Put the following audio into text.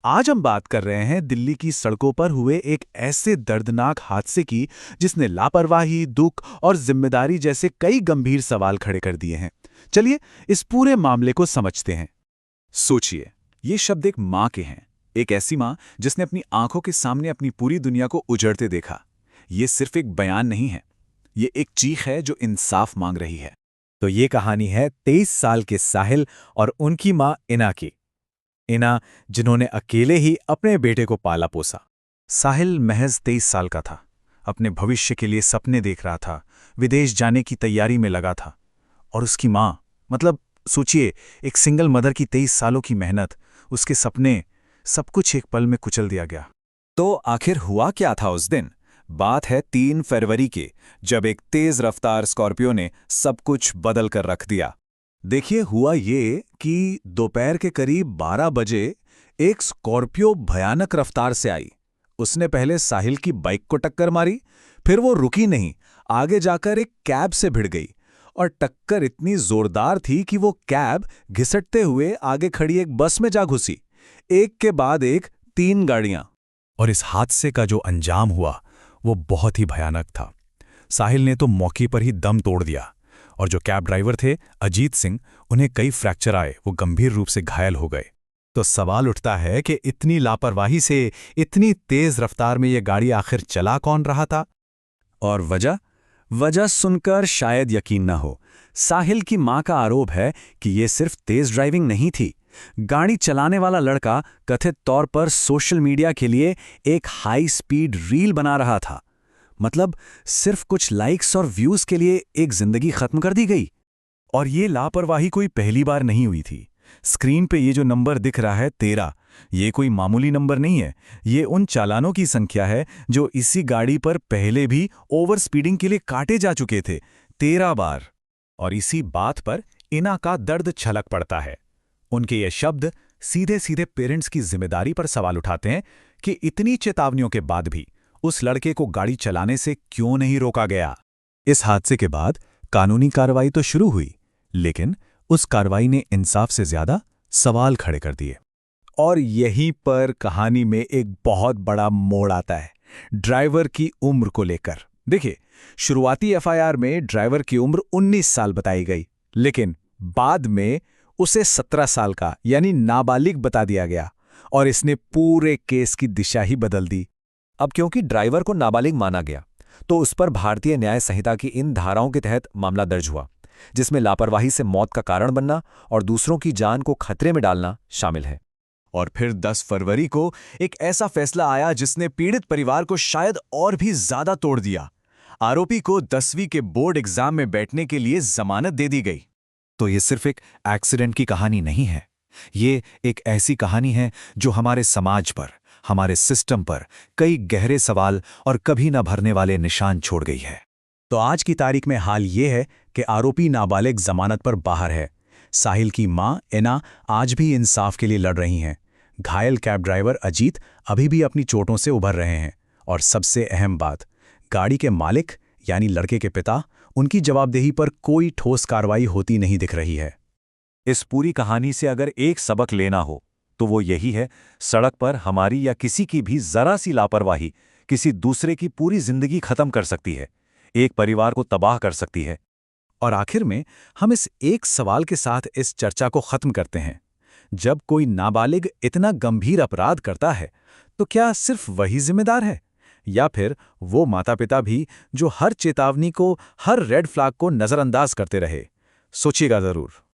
आज हम बात कर रहे हैं दिल्ली की सड़कों पर हुए एक ऐसे दर्दनाक हादसे की जिसने लापरवाही, दुख और जिम्मेदारी जैसे कई गंभीर सवाल खड़े कर दिए हैं। चलिए इस पूरे मामले को समझते हैं। सोचिए, ये शब्द एक माँ के हैं, एक ऐसी माँ जिसने अपनी आंखों के सामने अपनी पूरी दुनिया को उजड़ते देखा। ये सिर्फ एक बयान नहीं है, ये एक चीख है जो इंसाफ मांग रही है। तो ये कहानी है 23 साल के साहिल और उनकी माँ इना की। इना, जिन्होंने अकेले ही अपने बेटे को पाला पोसा। साहिल महज 23 साल का था। अपने भविष्य के लिए सपने देख रहा था, विदेश जाने की तैयारी में लगा था। और उसकी माँ, मतलब सोचिए, एक सिंगल मदर की 23 सालों की मेहनत, उसके सपने, सब कुछ एक पल में कुचल दिया गया। तो आखिर हुआ क्या था उस दिन? बात है 3 फरवरी की, जब एक तेज रफ्तार स्कॉर्पियो ने सब कुछ बदल कर रख दिया। देखिए, हुआ ये कि दोपहर के करीब 12 बजे एक स्कॉर्पियो भयानक रफ्तार से आई। उसने पहले साहिल की बाइक को टक्कर मारी, फिर वो रुकी नहीं, आगे जाकर एक कैब से भिड़ गई। और टक्कर इतनी जोरदार थी कि वो कैब घिसटते हुए आगे खड़ी एक बस में जा घुसी। एक के बाद एक 3 गाड़ियां। और इस हादसे का जो अंजाम हुआ वो बहुत ही भयानक था। साहिल ने तो मौके पर ही दम तोड़ दिया, और जो कैब ड्राइवर थे अजीत सिंह, उन्हें कई फ्रैक्चर आए, वो गंभीर रूप से घायल हो गए। तो सवाल उठता है कि इतनी लापरवाही से इतनी तेज रफ्तार में ये गाड़ी आखिर चला कौन रहा था? और वजह सुनकर शायद यकीन न हो। साहिल की मां का आरोप है कि ये सिर्फ तेज ड्राइविंग नहीं थी। गाड़ी चलाने वाला लड़का कथित तौर पर सोशल मीडिया के लिए एक हाई स्पीड रील बना रहा था। मतलब सिर्फ कुछ लाइक्स और व्यूज के लिए एक जिंदगी खत्म कर दी गई। और ये लापरवाही कोई पहली बार नहीं हुई थी। स्क्रीन पे ये जो नंबर दिख रहा है 13, ये कोई मामूली नंबर नहीं है। ये उन चालानों की संख्या है जो इसी गाड़ी पर पहले भी ओवर स्पीडिंग के लिए काटे जा चुके थे, 13 बार। और इसी बात पर इना का दर्द छलक पड़ता है। उनके ये शब्द सीधे सीधे पेरेंट्स की जिम्मेदारी पर सवाल उठाते हैं कि इतनी चेतावनियों के बाद भी उस लड़के को गाड़ी चलाने से क्यों नहीं रोका गया। इस हादसे के बाद कानूनी कार्रवाई तो शुरू हुई, लेकिन उस कार्रवाई ने इंसाफ से ज्यादा सवाल खड़े कर दिए। और यहीं पर कहानी में एक बहुत बड़ा मोड़ आता है, ड्राइवर की उम्र को लेकर। देखिए, शुरुआती एफआईआर में ड्राइवर की उम्र 19 साल बताई गई, लेकिन बाद में उसे 17 साल का यानी नाबालिग बता दिया गया, और इसने पूरे केस की दिशा ही बदल दी। अब क्योंकि ड्राइवर को नाबालिग माना गया, तो उस पर भारतीय न्याय संहिता की इन धाराओं के तहत मामला दर्ज हुआ, जिसमें लापरवाही से मौत का कारण बनना और दूसरों की जान को खतरे में डालना शामिल है। और फिर 10 फरवरी को एक ऐसा फैसला आया जिसने पीड़ित परिवार को शायद और भी ज्यादा तोड़ दिया। आरोपी को 10वीं के बोर्ड एग्जाम में बैठने के लिए जमानत दे दी गई। तो ये सिर्फ एक एक्सीडेंट की कहानी नहीं है, ये एक ऐसी कहानी है जो हमारे समाज पर, हमारे सिस्टम पर कई गहरे सवाल और कभी न भरने वाले निशान छोड़ गई है। तो आज की तारीख में हाल ये है कि आरोपी नाबालिग जमानत पर बाहर है। साहिल की मां इना आज भी इंसाफ के लिए लड़ रही हैं। घायल कैब ड्राइवर अजीत अभी भी अपनी चोटों से उभर रहे हैं। और सबसे अहम बात, गाड़ी के मालिक यानी लड़के के पिता, उनकी जवाबदेही पर कोई ठोस कार्रवाई होती नहीं दिख रही है। इस पूरी कहानी से अगर एक सबक लेना हो तो वो यही है, सड़क पर हमारी या किसी की भी जरा सी लापरवाही किसी दूसरे की पूरी जिंदगी खत्म कर सकती है, एक परिवार को तबाह कर सकती है। और आखिर में हम इस एक सवाल के साथ इस चर्चा को खत्म करते हैं। जब कोई नाबालिग इतना गंभीर अपराध करता है, तो क्या सिर्फ वही जिम्मेदार है, या फिर वो माता-पिता भी जो हर चेतावनी को, हर रेड फ्लैग को नजरअंदाज करते रहे? सोचिएगा जरूर।